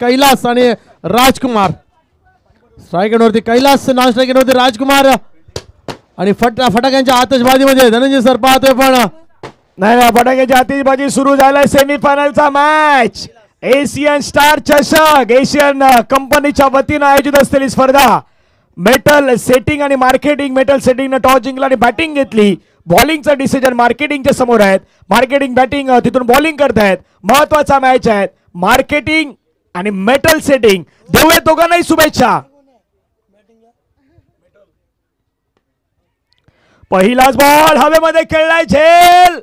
कैलास आणि राजकुमार. Strike एंडवरती Kailas, non strike एंडवरती राजकुमार आणि फटाक्यांच्या आतषबाजीमध्ये धनंजय सर पाहतोय पण नाही. फटाक्याची आतिषबाजी सुरू झालाय. सेमीफायनलचा मॅच एशियन स्टार चषक एशियन कंपनीच्या वतीने आयोजित असलेली स्पर्धा. मेटल सेटिंग आणि मार्केटिंग. मेटल सेटिंगने टॉस जिंकला आणि बॅटिंग घेतली. बॉलिंगचा डिसिजन मार्केटिंगच्या समोर आहेत. मार्केटिंग बॅटिंग तिथून बॉलिंग करतायत. महत्वाचा मॅच आहे. मार्केटिंग आणि मेटल सेटिंग देऊया दोघांनाही शुभेच्छा. पहिलाच बॉल हवेमध्ये खेळलाय. झेल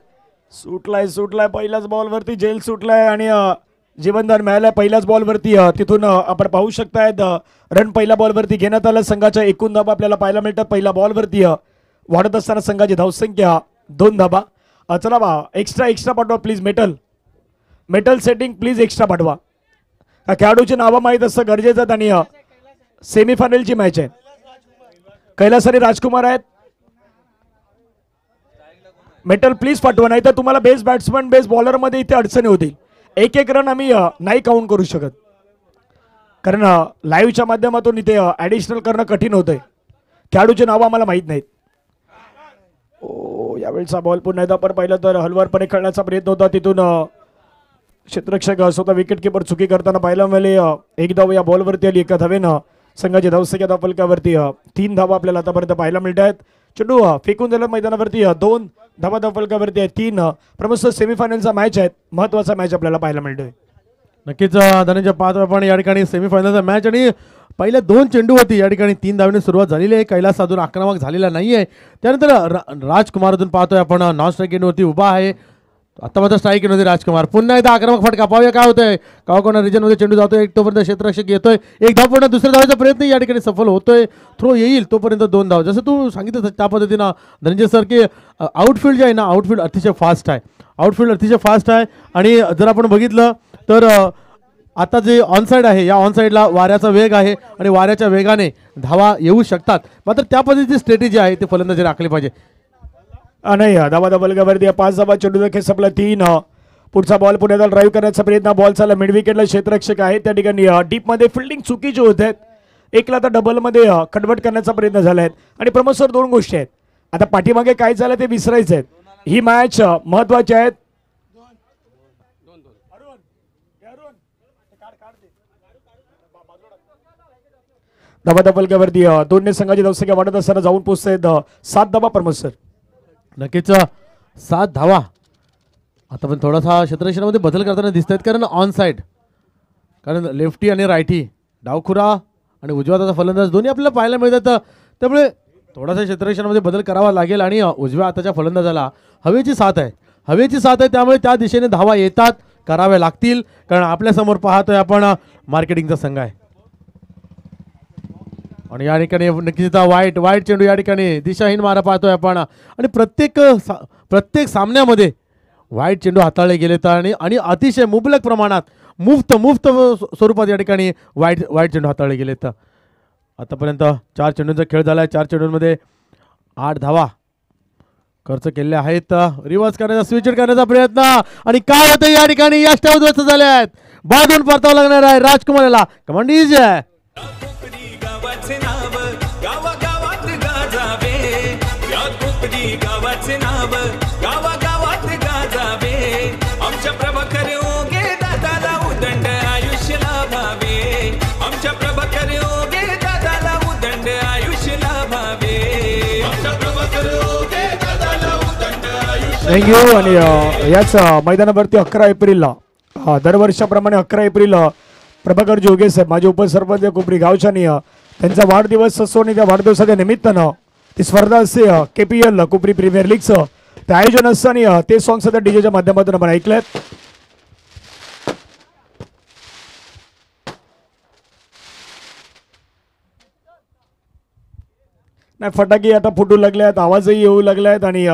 सुटलाय पहिल्याच बॉल वरती झेल सुटलाय आणि जीवनदान मिळालंय पहिल्याच बॉल वरती. तिथून आपण पाहू शकतायत रन पहिल्या बॉल वरती घेण्यात आलं. संघाच्या एकूण धाबा आपल्याला पाहायला मिळतात. पहिल्या बॉल वरती वाढत असताना संघाची धावसंख्या 2 धाबा. चला बा एक्स्ट्रा पाठवा please. Metal setting please extra पाठवा. खेळाडूची नावं माहीत असतं गरजेचं आणि सेमीफायनलची मॅच आहे. कैलास आणि राजकुमार आहेत. मेटल प्लीज पाठवा नाही तर तुम्हाला बेस्ट बॅट्समन बेस्ट बॉलर मध्ये इथे अडचणी होतील. एक रन आम्ही नाही काउंट करू शकत कारण लाईव्हच्या माध्यमातून इथे ऍडिशनल करणं कठीण होतंय. खेळाडूची नावं आम्हाला माहीत नाहीत. यावेळेचा बॉल पुन्हा एकदा पण पाहिलं तर हलवारपणे खेळण्याचा प्रयत्न होता. तिथून क्षेत्ररक्षक स्वतः विकेट किपर चुकी करताना पाहायला मिळाले. एक धाव या बॉलवरती आली. एका धावेनं संघाची धावसंख्या धावफलकावरती 3 धावा आपल्याला आतापर्यंत पाहायला मिळत आहेत. चेंडू फेकून दिला मैदानावरती 2 धावा धावफलकावरती आहे. 3 प्रमुख सेमीफायनलचा मॅच आहे. महत्वाचा मॅच आपल्याला पाहायला मिळतोय. नक्कीच धनंजय पाहतो आपण या ठिकाणी सेमीफायनलचा मॅच आणि पहिल्या 2 चेंडू होती या ठिकाणी 3 धावांनी सुरुवात झालेली आहे. कैलास अजून आक्रमक झालेला नाहीये. त्यानंतर राजकुमार अजून पाहतोय आपण नॉन स्ट्राईक एंडवरती उभा आहे. आता मात्र स्ट्राईक एंडवरती राजकुमार. पुन्हा एकदा आक्रमक फटका पाहूया काय होतंय. कावकोना रिजन मध्ये चेंडू जातोय. तोपर्यंत क्षेत्ररक्षक येतोय. एक धाव पुन्हा दुसऱ्या धावाचा प्रयत्न या ठिकाणी सफल होतोय. थ्रो येईल तोपर्यंत 2 धाव. जसं तू सांगितलं त्या पद्धतीनं धनंजय सर की आउटफील्ड जे आहे ना आउटफील्ड अतिशय फास्ट आहे. आणि जर आपण बघितलं तर आता जे ऑनसाईड आहे या ऑनसाईडला वाऱ्याचा वेग आहे आणि वाऱ्याच्या वेगाने धावा येऊ शकतात. मात्र त्या पद्धतीची स्ट्रॅटेजी आहे ते फलंदाजी राखली पाहिजे. नाही धावा धावफलकावरती 5 धावा. चेंडूचा खेळ संपला. 3 पुढचा बॉल पुण्याला ड्राईव्ह करण्याचा प्रयत्न. बॉल चालला मिड विकेटला. क्षेत्ररक्षक आहे त्या ठिकाणी डीप मध्ये फिल्डिंग चुकीची होत आहेत. एकला आता डबल मध्ये कन्वर्ट करण्याचा प्रयत्न झाला आहे. आणि प्रमोद सर 2 गोष्टी आहेत. आता पाठीमागे काय झालं ते विसरायचं आहे. ही मॅच महत्वाची आहे. धावा धावफलकावरती 2 संघाची धावसंख्या वाढत असताना जाऊन पोहोचतायत 7 धावा प्रमोद सर. नक्कीच 7 धावा. आता पण थोडासा क्षेत्ररक्षणामध्ये बदल करताना दिसत आहेत कारण ऑन साईड कारण लेफ्टी आणि रायटी डावखुरा आणि उजव्या हाताचा फलंदाज दोन्ही आपल्याला पाहायला मिळतात. त्यामुळे थोडासा क्षेत्ररक्षणामध्ये बदल करावा लागेल. आणि उजव्या हाताच्या फलंदाजाला हवेची साथ आहे त्यामुळे त्या दिशेने धावा येतात कराव्या लागतील कारण आपल्यासमोर पाहतोय आपण मार्केटिंगचा संघ आहे. आणि या ठिकाणी नक्कीच वाईट चेंडू या ठिकाणी दिशाहीन मारा पाहतोय आपण. आणि प्रत्येक सामन्यामध्ये वाईट चेंडू हाताळले गेलेत आणि अतिशय मुबलक प्रमाणात मुफ्त स्वरूपात या ठिकाणी वाईट चेंडू हाताळले गेलेत. आतापर्यंत 4 चेंडूंचा खेळ झाला आहे. 4 चेंडूंमध्ये 8 धावा खर्च केलेल्या आहेत. रिव्हर्स करण्याचा स्विच करण्याचा प्रयत्न आणि काय होतं या ठिकाणी यष्ट उद्ध्वस्त झाले आहेत. बाजून परतावं लागणार आहे राजकुमारला. कमांड इज गावाचे नाव गावागावात गाजावे. आमच्या प्रभाकर योगे दादाला उदंड आयुष्य लाभावे. आमच्या प्रभाकर योगे दादाला उदंड आयुष्य लाभावे. आमच्या प्रभाकर योगे दादाला उदंड आयुष्य. थँक्यू. आणि याच मैदानावरती 11 एप्रिलला दरवर्षाप्रमाणे 11 एप्रिल प्रभाकर जोगे साहेब माझे उपसरपंच कोपरी गावच्यानी त्यांचा वाढदिवस असतो आणि त्या वाढदिवसाच्या निमित्तानं ती स्पर्धा असते KPL कोपरी प्रीमियर लीगचं ते आयोजन असतं आणि ते सॉंग सध्या डीजेच्या माध्यमातून आपण ऐकलेत. नाही फटाके आता फुटू लागले आहेत. आवाजही येऊ लागले आहेत आणि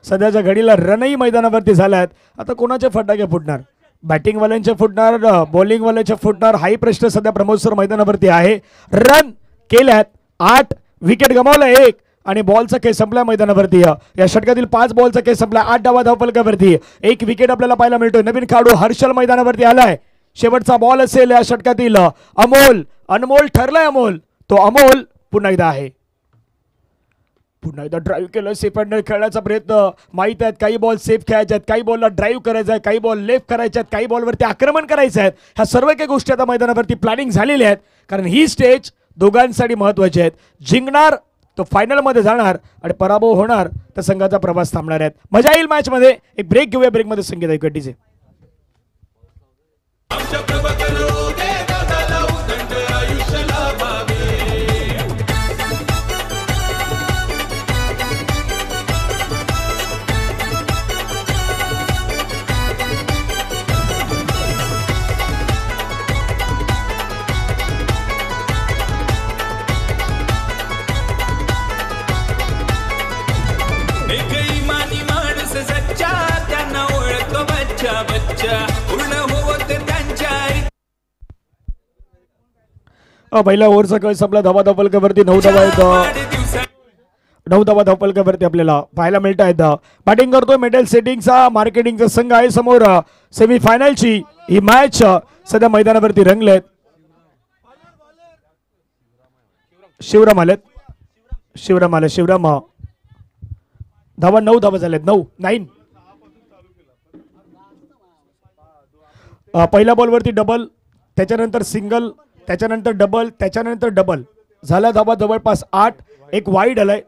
सध्याच्या घडीला रनही मैदानावरती झाले आहेत. आता कोणाचे फटाके फुटणार. बॅटिंगवाल्यांचे फुटणार बॉलिंगवाल्यांचे फुटणार हाही प्रश्न सध्या प्रमोद सर मैदानावरती आहे. रन केल्यात 8 विकेट गमावला 1 आणि बॉलचा खेळ संपला मैदानावरती. या षटकातील 5 बॉलचा खेळ संपला. 8 धावा धावफलकावरती 1 विकेट आपल्याला पाहायला मिळतोय. नवीन खेळाडू हर्षल मैदानावरती आलाय. शेवटचा बॉल असेल या षटकातील. अनमोल ठरलाय अमोल. तो अमोल पुन्हा एकदा आहे. पुन्हा एकदा ड्राईव्ह केलं. सेफ हँडल खेळण्याचा प्रयत्न. माहित आहेत काही बॉल सेफ खेळायचे आहेत, काही बॉलला ड्राईव्ह करायचं आहे, काही बॉल लेफ्ट करायचे आहेत, काही बॉलवरती आक्रमण करायचे आहेत. ह्या सर्व काही गोष्टी आता मैदानावरती प्लॅनिंग झालेल्या आहेत. कारण ही स्टेज दोघांसाठी महत्वाची आहेत. जिंकणार तो फायनल मध्ये जाणार आणि पराभव होणार तर संघाचा प्रवास थांबणार आहेत. मजा येईल मॅच मध्ये. एक ब्रेक घेऊया. ब्रेक मध्ये संगीत ऐकू डीजे. आमच्या प्रभाकर ओगे दादाला उदंड आयुष्य लाभावे. एक इमानी माणूस सच्चा त्यांना ओळखतो बच्चा बच्चा पूर्ण होत त्यांच्या पहिला ओव्हरचा खेळ संपला. धावा धावपलकावरती 9 धावा आहेत. 9 धावा धावपलकावरती आपल्याला पाहायला मिळत आहेत. बॅटिंग करतोय मेडल सेटिंगचा मार्केटिंगचा संघ आहे समोर. सेमीफायनलची ही मॅच सध्या मैदानावरती रंगलेत. शिवराम आलेत. शिवराम धावा 9 धावा झाल्यात. 9. पहिल्या बॉलवरती डबल, त्याच्यानंतर सिंगल, त्याच्यानंतर डबल, त्याच्यानंतर डबल झाला. धावा जवळपास 8. एक वाईड आलाय.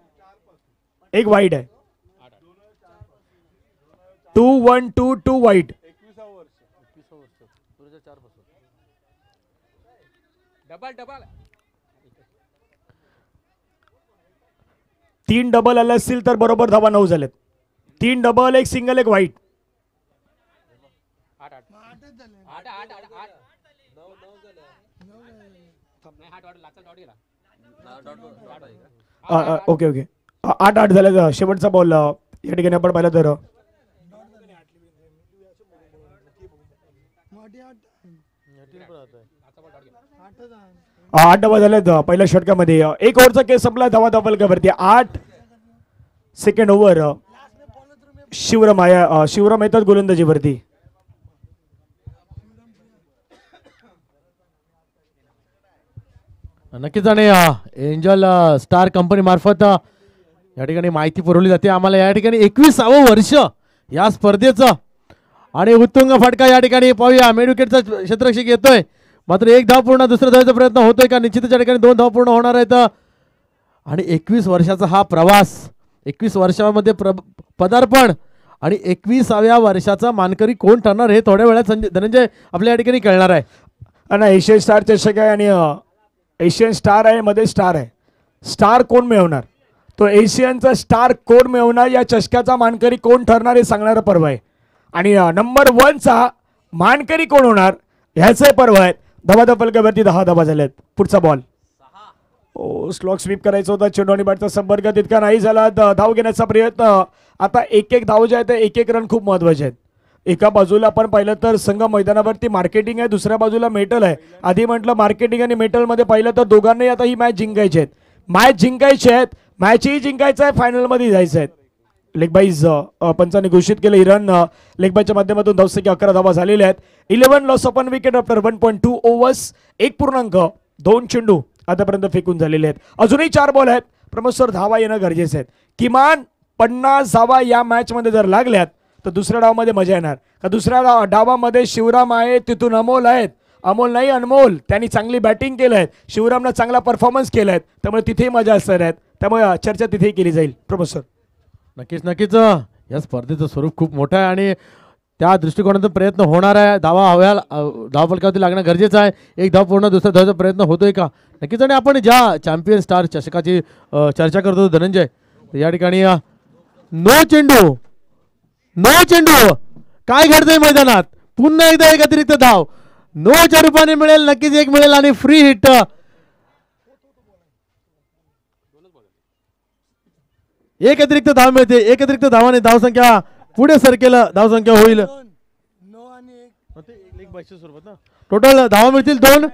एक वाईड आहे. 2-1-2 वाईड. तीन डबल आले असतील तर बरोबर धावा 9 झालेत. 3 डबल, एक सिंगल, एक वाईड. ओके 8 झाले. शेवटचा बॉल या ठिकाणी आपण पाहिलं तर 8 धावा झाल्यात पहिल्या षटकामध्ये. 1 ओव्हरचा केस संपला. धावा धावपलकावरती 8 सेकंड ओव्हर. शिवराम येतात गोलंदाजीवरती. नक्कीच. आणि एंजल स्टार कंपनी मार्फत या ठिकाणी माहिती पुरवली जाते आम्हाला. या ठिकाणी 21वे वर्ष या स्पर्धेचं आणि उत्तुंग फटका या ठिकाणी पाहूया. मेड विकेटचा क्षेत्ररक्षक येतोय, मात्र 1 धाव पूर्ण. दुसऱ्या धावाचा प्रयत्न होतोय का? निश्चितच या ठिकाणी 2 धाव पूर्ण होणार आहेत. आणि 21 वर्षाचा हा प्रवास, 21 वर्षामध्ये पदार्पण आणि 21व्या वर्षाचा मानकरी कोण ठरणार हे थोड्या वेळात धनंजय आपल्या या ठिकाणी कळणार आहे. आणि एशियन स्टार चषक आहे आणि एशियन स्टार आहे, मध्ये स्टार आहे. स्टार कोण मिळवणार, तो एशियनचा स्टार कोण मिळवणार, या चषकाचा मानकरी कोण ठरणार हे सांगणारं पर्व आहे. आणि नंबर 1चा मानकरी कोण होणार ह्याचे पर्व आहे. धावा फलकावरती 10 धावा झाल्यात. पुढचा बॉल स्लॉग स्वीप करायचा होता. चेंडू आणि बॅटचा संपर्क तितका नाही झाला. धाव घेण्याचा प्रयत्न. आता 1-1 धाव जे आहेत 1-1 रन खूप महत्वाचे आहेत. एका बाजूला आपण पाहिलं तर संघ मैदानावरती मार्केटिंग आहे, दुसऱ्या बाजूला मेटल आहे. आधी म्हटलं मार्केटिंग आणि मेटल मध्ये पाहिलं तर दोघांनाही आता ही मॅच जिंकायची आहेत. मॅचही जिंकायचं आहे, फायनल मध्ये जायचं आहे. लेगबाईज पंचांनी घोषित केलं. ही रन लेगबाईच्या माध्यमातून धावसंख्या 11 धावा झालेल्या आहेत. 11 loss of one wicket after 1.2 overs. 1.2 चेंडू आतापर्यंत फेकून झालेले आहेत. अजूनही 4 बॉल आहेत. प्रमोद सर, धावा येणं गरजेचं आहे. किमान 50 धावा या मॅच मध्ये जर लागल्यात तर दुसऱ्या डावामध्ये मजा येणार. का दुसऱ्या डावामध्ये शिवराम आहे, तिथून अमोल आहेत. अमोल नाही, अनमोल. त्यांनी चांगली बॅटिंग केलं आहे. शिवरामनं चांगला परफॉर्मन्स केला आहे, त्यामुळे तिथेही मजा असणार आहेत. त्यामुळे चर्चा तिथेही केली जाईल. प्रमोद सर, नक्कीच या स्पर्धेचं स्वरूप खूप मोठं आहे आणि त्या दृष्टिकोनातून प्रयत्न होणार आहे. धावफलकावरती लागणं गरजेचं आहे. 1 धाव पूर्ण, दुसऱ्या धावाचा प्रयत्न होतोय का? नक्कीच. आणि आपण ज्या चॅम्पियन स्टार चषकाची चर्चा करतो धनंजय, या ठिकाणी नो चेंडू काय घडतंय मैदानात? पुन्हा एकदा एक अतिरिक्त धाव नोच्या रूपाने मिळेल. नक्कीच एक मिळेल आणि फ्री हिट. एक अतिरिक्त धाव मिळते. एक अतिरिक्त धावाने धावसंख्या पुढे सरकेल. धावसंख्या होईल टोटल धावा मिळतील 2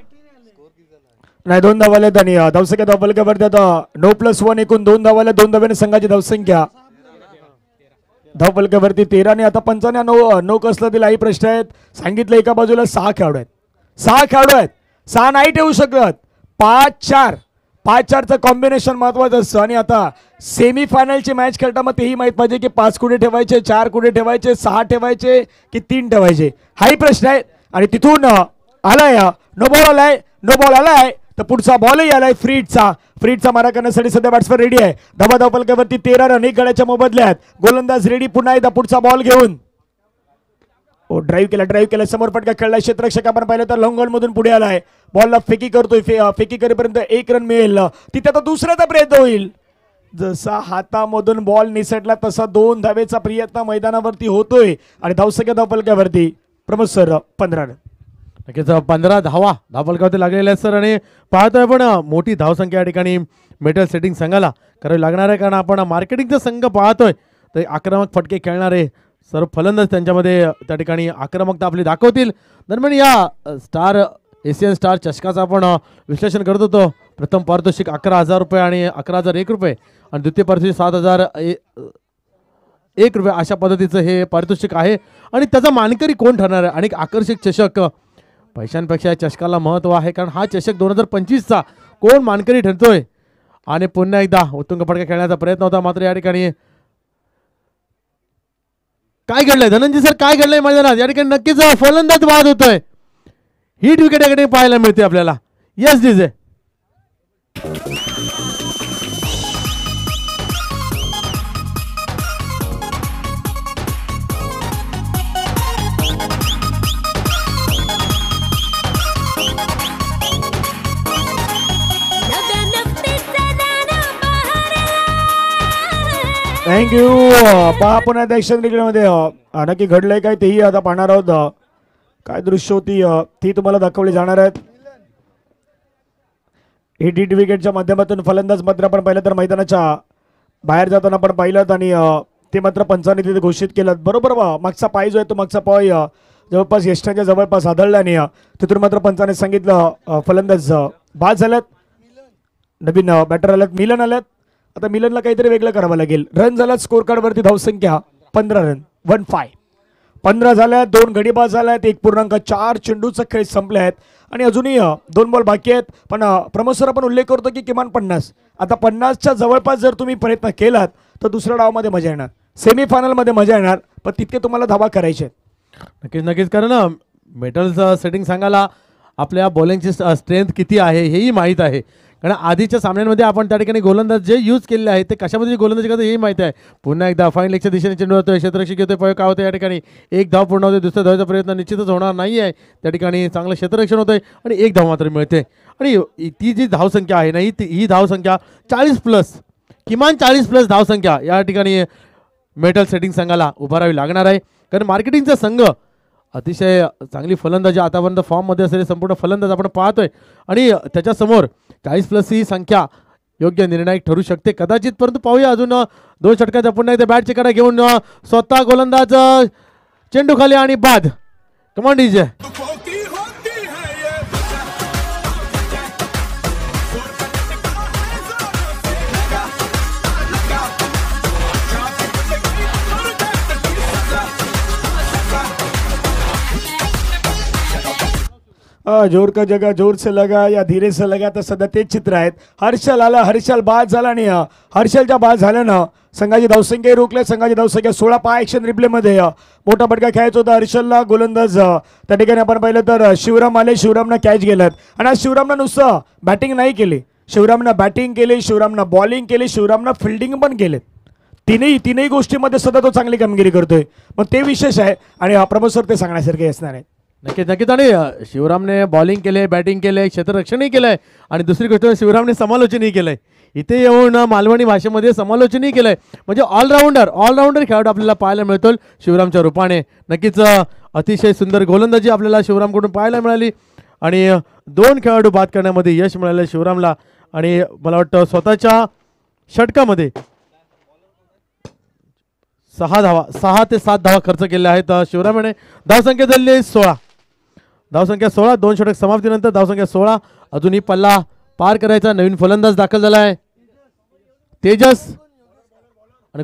नाही 2 धावा आल्यात. आणि धावसंख्या धावफलकावरती आता 9+1 एकूण 2 धावा आल्या. 2 धाव्याने संघाची धावसंख्या धावफलकावरती 13. आणि आता 95 कसलं दिला ही प्रश्न आहेत. सांगितलं एका बाजूला 6 खेळाडू आहेत. 6 खेळाडू आहेत, 6 नाही ठेवू शकत. 5-4 5-4चं कॉम्बिनेशन महत्वाचं असतं. आणि आता सेमी फायनलची मॅच खेळता मग तेही माहित पाहिजे की 5 कुठे ठेवायचे, 4 कुठे ठेवायचे, 6 ठेवायचे की 3 ठेवायचे, हाही प्रश्न आहे. आणि तिथून आलाय नो बॉल आलाय तर पुढचा बॉलही आलाय फ्रीडचा मारा करण्यासाठी सध्या बॅट्समन रेडी आहे. धाव फलकावरती 13 रन, 1 गड्याच्या मोबदल्यात. गोलंदाज रेडी पुन्हा एकदा पुढचा बॉल घेऊन. ड्राईव्ह केला समोर फटका खेळलाय. क्षेत्ररक्षक आपण पाहिलं तर लॉंग मधून पुढे आलाय. बॉलला फेकी करतोय, फेकी करेपर्यंत 1 रन मिळेल. तिथे आता दुसऱ्याचा प्रयत्न होईल. जसा हातामधून बॉल निसटला तसा 2 धावेचा प्रयत्न मैदानावरती होतोय. आणि धावसंख्या धावफलकावरती प्रमोद सर 15 रन. नक्कीच 15 धावफलकावरती लागलेले आहेत सर. आणि पाहतोय आपण मोठी धावसंख्या या ठिकाणी मेटल सेटिंग संघाला करावी लागणार आहे, कारण आपण मार्केटिंगचा संघ पाहतोय तर आक्रमक फटके खेळणारे सर्व फलंदाज त्यांच्यामध्ये त्या ठिकाणी आक्रमकता आपली दाखवतील. दरम्यान या एशियन स्टार चषकाचं आपण विश्लेषण करत होतो. प्रथम पारितोषिक 11,000 रुपये आणि 11,001 रुपये आणि द्वितीय पारितोषिक 7,001 रुपये अशा पद्धतीचं हे पारितोषिक आहे. आणि त्याचा मानकरी कोण ठरणार आहे आणि आकर्षक चषक, पैशांपेक्षा या चषकाला महत्त्व आहे, कारण हा चषक 2025चा कोण मानकरी ठरतोय. आणि पुन्हा एकदा उत्तुंग फटका खेळण्याचा प्रयत्न होता, मात्र या ठिकाणी काय घडलंय धनंजय सर, काय घडलंय मैदानात? या ठिकाणी नक्कीच फलंदाज बाद होतोय. हिट विकेट या ठिकाणी पाहायला मिळते आपल्याला. Yes DJ thank you. पहा पुन्हा दक्षिण क्रिकेटमध्ये नक्की घडलंय काय तेही आता पाहणार आहोत. काय दृश्य होती ती तुम्हाला दाखवली जाणार आहेत. हिट विकेटच्या माध्यमातून फलंदाज मात्र आपण पाहिलं तर मैदानाच्या बाहेर जाताना आपण पाहिलं आणि ते मात्र पंचाने तिथे घोषित केलं. बरोबर मागचा पाय जो आहे तो मागचा पाय जवळपास यष्टांच्या जवळपास आदळल्याने तिथून मात्र पंचाने सांगितलं फलंदाज बाद झाल्यात. नवीन बॅटर आल्यात, मिलन आल्यात. आता मिलनला काहीतरी वेगळं करावं लागेल. रन झाल्यात स्कोर कार्डवरती धावसंख्या 15 रन 15 15 झाल्यात. 2 गडी बाद झाल्यात. 1.4 चेंडूचा खेळ संपले आहेत आणि अजूनही 2 बॉल बाकी आहेत. पण प्रमोद सर आपण उल्लेख करतो की किमान 50. आता 50च्या जवळपास जर तुम्ही प्रयत्न केलात तर दुसऱ्या डावामध्ये मजा येणार, सेमीफायनलमध्ये मजा येणार, पण तितके तुम्हाला धावा करायचे. नक्कीच कारण मेटलचं सेटिंग सांगायला आपल्या बॉलिंगची स्ट्रेंथ किती आहे हेही माहीत आहे. कारण आधीच्या सामन्यांमध्ये आपण त्या ठिकाणी गोलंदाज जे यूज केलेले आहेत ते कशामध्ये गोलंदाजी करतो हेही माहिती आहे. पुन्हा एकदा फाईन लेगच्या दिशेने चेंडू होतोय, क्षेत्ररक्षक येतोय, पयोग काय होतं या ठिकाणी 1 धाव पूर्ण होते. दुसऱ्या धावाचा प्रयत्न निश्चितच होणार नाही आहे. त्या ठिकाणी चांगलं क्षेत्ररक्षण होतंय आणि 1 धाव मात्र मिळते. आणि ती जी धावसंख्या आहे ना ही धावसंख्या 40+, किमान 40+ धावसंख्या या ठिकाणी मेटल सेटिंग संघाला उभारावी लागणार आहे. कारण मार्केटिंगचा संघ अतिशय चांगली फलंदाजी आतापर्यंत फॉर्ममध्ये असलेले संपूर्ण फलंदाज आपण पाहतोय आणि त्याच्यासमोर 40+ ही संख्या योग्य निर्णायक ठरू शकते कदाचित. परंतु पाहूया अजून 2 षटकात पुन्हा एकदा बॅट चिकारा घेऊन स्वतः गोलंदाज चेंडू खाली आणि बाद. कमांड डीजे जोर का जगह जोर से लगा या धीरे से लगा तर सध्या तेच चित्र आहेत. हर्षल आला, हर्षल बाद झाला आणि हर्षलच्या बाद झाल्यानं संघाची धावसंख्या रोखल्या. संघाची धावसंख्या 16. पहा ॲक्शन रिप्लेमध्ये मोठा फटका खेळायचा होता हर्षलला. गोलंदाज त्या ठिकाणी आपण पाहिलं तर शिवराम आले, शिवरामनं कॅच गेलात. आणि आज शिवरामनं नुसतं बॅटिंग नाही केली, शिवरामनं बॅटिंग केली, शिवरामनं बॉलिंग केली, शिवरामनं फिल्डिंग पण केले. तीनही गोष्टीमध्ये सध्या तो चांगली कामगिरी करतोय. मग ते विशेष आहे आणि प्रमोद सर ते सांगण्यासारखे असणार आहे. नक्कीच आणि शिवरामने बॉलिंग केले, बॅटिंग केले, क्षेत्ररक्षणही केलंय आणि दुसरी गोष्ट शिवरामने समालोचनही केलंय. इथे येऊन मालवणी भाषेमध्ये समालोचनही केलंय. म्हणजे ऑलराऊंडर खेळाडू आपल्याला पाहायला मिळतो शिवरामच्या रूपाने. नक्कीच अतिशय सुंदर गोलंदाजी आपल्याला शिवरामकडून पाहायला मिळाली आणि 2 खेळाडू बाद करण्यामध्ये यश मिळालं शिवरामला. आणि मला वाटतं स्वतःच्या षटकामध्ये 6 ते 7 धावा खर्च केल्या आहेत शिवरामने. धावसंख्या झाली 16. धावसंख्या 16. 2 षटक समाप्तीनंतर धावसंख्या 16. अजूनही पल्ला पार करायचा. नवीन फलंदाज दाखल झाला आहे तेजस आणि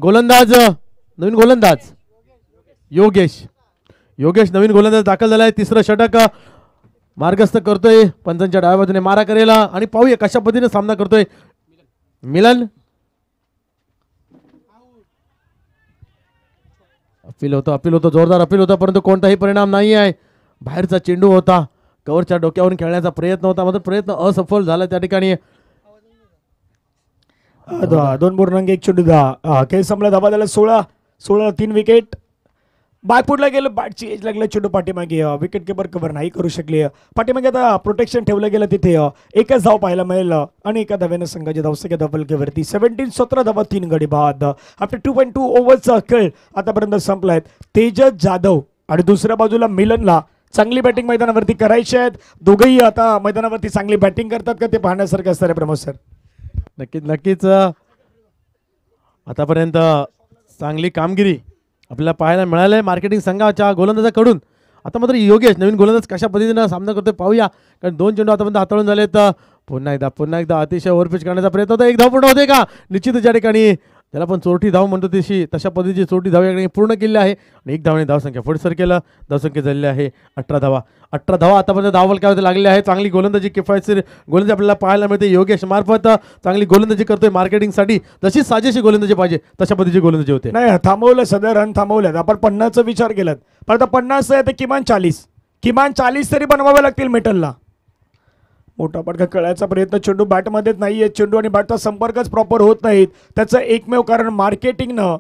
नवीन गोलंदाज योगेश नवीन गोलंदाज दाखल झाला आहे. 3रं षटक मार्गस्थ करतोय पंचांच्या डाव्या बाजूने मारा करेल आणि पाहूया कशा पद्धतीने सामना करतोय मिलन. अपील होतं जोरदार अपील होतं परंतु कोणताही परिणाम नाही आहे. बाहेरचा चेंडू होता, कव्हरच्या डोक्यावरून खेळण्याचा प्रयत्न होता मात्र प्रयत्न असफल झाला त्या ठिकाणी. 2.1 चेंडू 10 खेळ संपला. धाबा झाला 16 3 विकेट. बॅकफुटला गेलं, बॅटची एज लागला, चेंडू पाठीमागे. विकेट किपर कव्हर नाही करू शकले. पाठीमागे आता प्रोटेक्शन ठेवलं गेलं तिथे. एकच धाव पाहायला मिळेल आणि एका धाव्यानं संघाच्या धावसंख्या धबलकेवरती 17 धावा 3 गडी बाद. आफ्टर 2.2 ओव्हरचा खेळ आतापर्यंत संपलाय. तेजस जाधव आणि दुसऱ्या बाजूला मिलनला चांगली बॅटिंग मैदानावरती करायची आहेत. दोघंही आता मैदानावरती चांगली बॅटिंग करतात का ते पाहण्यासारखं असणार आहे प्रमोद सर. नक्कीच आतापर्यंत चांगली कामगिरी आपल्याला पाहायला मिळालं आहे मार्केटिंग संघाच्या गोलंदाजाकडून. आता मात्र योगेश नवीन गोलंदाज कशा पद्धतीनं सामना करतोय पाहूया, कारण 2 चेंडू आतापर्यंत हाताळून झाले. तर पुन्हा एकदा अतिशय ओव्हरपिच करण्याचा प्रयत्न होता. 1 धाव पूर्ण होते का? निश्चितच या ठिकाणी त्याला पण चोरटी धाव म्हणतो तशा पद्धतीची चोरटी धाव या ठिकाणी पूर्ण केली आहे आणि 1 धावाने धावसंख्या पुढे केलं. धावसंख्या झालेली आहे 18 धावा. आतापर्यंत धावफलकावरती लागले आहे. चांगली गोलंदाजी किफायतशीर गोलंदाजी आपल्याला पाहायला मिळते. योगेश मार्फत चांगली गोलंदाजी करतोय मार्केटिंगसाठी. जशी साजेशी गोलंदाजी पाहिजे तशा पद्धतीची गोलंदाजी होते. नाही थांबवलं, सध्या रन थांबवल्यात. आपण 50चा विचार केलात पण आता 50 आहे तर किमान 40 तरी बनवावे लागतील मेटलला. मोठा पटका खेळायचा प्रयत्न, चेंडू बॅटमध्येच नाहीये. चेंडू आणि बॅटचा संपर्कच प्रॉपर होत नाहीत. त्याचं एकमेव कारण मार्केटिंगनं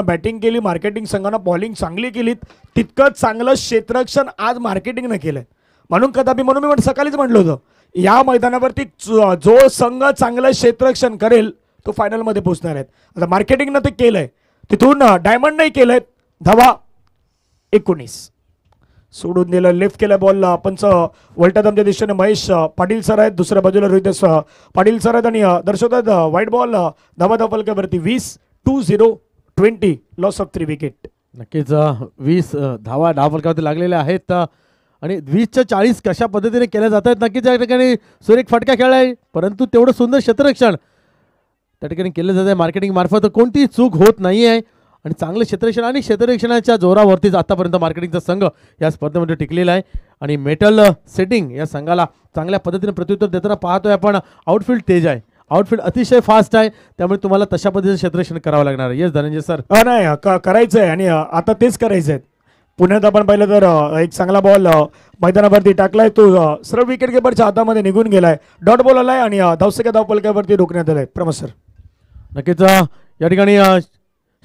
बॅटिंग केली. मार्केटिंग संघानं बॉलिंग चांगली केली. तितकंच चांगलं क्षेत्ररक्षण आज मार्केटिंगनं केलंय. म्हणून मी सकाळीच म्हटलं होतं या मैदानावरती जो संघ चांगलं क्षेत्ररक्षण करेल तो फायनलमध्ये पोहोचणार आहेत. आता मार्केटिंगनं ते केलंय, तिथून डायमंडनंही केलंय. धावा 19 सोडून दिलं. लेफ्ट केलं बॉलला. पंच वलटात आमच्या दिशेने महेश पाटील सर आहेत. दुसऱ्या बाजूला रोहित पाटील सर आहेत आणि दर्शवतात व्हाईट बॉल. धावा धावफलकावरती 20 लॉस ऑफ 3 विकेट. नक्कीच 20 धावा धावफलकावरती लागलेल्या आहेत आणि 20च्या 40 कशा पद्धतीने केल्या जात आहेत. नक्कीच या ठिकाणी सुरेख फटका खेळ आहे परंतु तेवढं सुंदर क्षेत्ररक्षण त्या ठिकाणी केलं जात आहे मार्केटिंग मार्फत. कोणतीही चूक होत नाही आहे आणि चांगलं क्षेत्ररक्षण आणि क्षेत्ररक्षणाच्या जोरावरतीच आतापर्यंत मार्केटिंगचा संघ या स्पर्धेमध्ये टिकलेला आहे आणि मेटल सेटिंग या संघाला चांगल्या पद्धतीने प्रत्युत्तर देताना पाहतोय आपण. आउटफील्ड तेज आहे, आउटफील्ड अतिशय फास्ट आहे, त्यामुळे तुम्हाला तशा पद्धतीचं क्षेत्ररक्षण करावं लागणार आहे. Yes Dhananjay sir. नाही करायचं आहे आणि आता तेच करायचं आहे. पुण्यात आपण पाहिलं तर एक चांगला बॉल मैदानावरती टाकलाय, तो सर्व विकेट किपरच्या हातामध्ये निघून गेलाय. डॉट बॉल आलाय आणि धावसंख्या धावफलकावरती रोखण्यात आलाय. प्रमोद सर. नक्कीच या ठिकाणी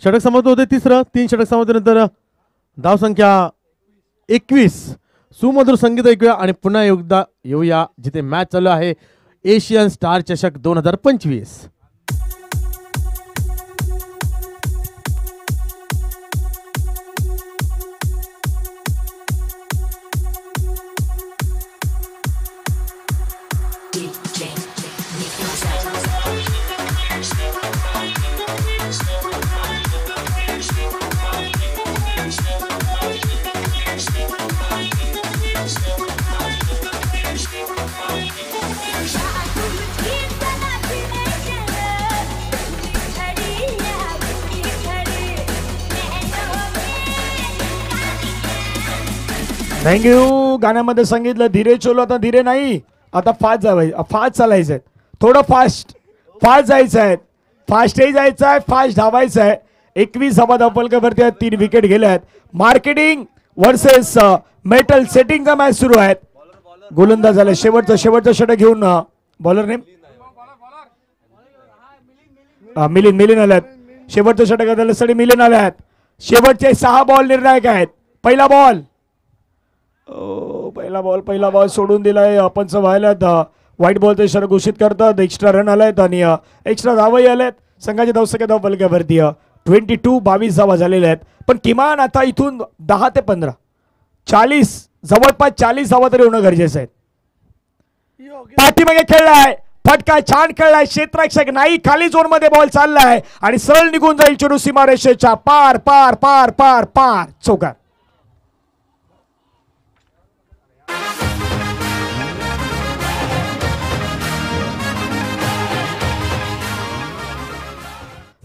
षटक समाप्त होते. 3 षटक समाप्तीनंतर धावसंख्या 21. सुमधुर संगीत ऐकूया आणि पुन्हा एकदा येऊया जिथे मॅच चालू आहे एशियन स्टार चषक 2025. थँक्यू. गाण्यामध्ये सांगितलं धीरे चलो, आता धीरे नाही, आता फास्ट चालायचं आहे. थोडं फास्ट जायचं आहे, फास्टही जायचं आहे, फास्ट धावायचं आहे. 21 धावा धावफलकावरती 3 विकेट गेल्या आहेत. मार्केटिंग वर्सेस मेटल सेटिंगचा मॅच सुरू आहे. गोलंदाज झाला शेवटचं षटक घेऊन बॉलर नेम मिलिंद आल्यात. शेवटचं षटक झाल्यासाठी मिलिंद आल्यात. शेवटचे 6 बॉल निर्णायक आहेत. पहिला बॉल सोडून दिलाय. पंच व्हायला व्हाईट बॉलचा इशारा घोषित करतात. एक्स्ट्रा रन आलायत आणि एक्स्ट्रा धावाही आल्यात. संघाची धावसंख्या धावफलकावरती 22 धावा झालेल्या आहेत. पण किमान आता इथून 10 ते 15 40 जवळपास 40 धावा तरी होणं गरजेचं आहे. पाठीमागे खेळलाय, फटका छान खेळलाय. क्षेत्ररक्षक नाही, खाली झोन मध्ये बॉल चाललाय आणि सरळ निघून जाईल चेंडू सीमारेषेच्या पार पार पार पार पार. चौकार.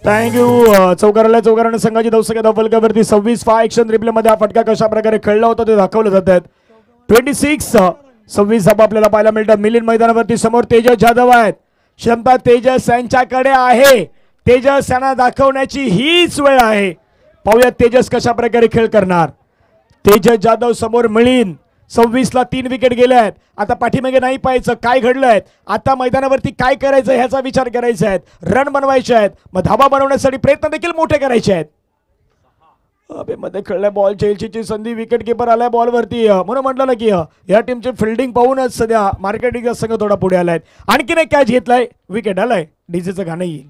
थँक्यू. चौकाराने संघाची धावसंख्या धावफलकावरती 26. ॲक्शन रिप्ले मध्ये हा फटका कशा प्रकारे खेळला होता ते दाखवलं जात आहेत. 26 धावा आपल्याला पाहायला मिळतात. मिलिंद मैदानावरती समोर तेजस जाधव आहेत. क्षमता तेजस यांच्याकडे आहे. तेजस यांना दाखवण्याची हीच वेळ आहे. पाहूयात तेजस कशा प्रकारे खेळ करणार. तेजस जाधव समोर मिलिंद. 26ला 3 विकेट गेल्या आहेत. आता पाठीमागे नाही पाहायचं काय घडलंय. आता मैदानावरती काय करायचं ह्याचा विचार करायचा आहे. रन बनवायचे आहेत. मग धावा बनवण्यासाठी प्रयत्न देखील मोठे करायचे आहेत. मध्ये खेळलाय बॉल. चेल्सीची संधी. विकेट किपर आलाय बॉलवरती. म्हणून म्हटलं ना की या टीमची फिल्डिंग पाहूनच सध्या मार्केटिंगचा संघ थोडा पुढे आलाय. आणखीन एक कॅच घेतलाय. विकेट आलाय. डीजेचं गाणं येईल.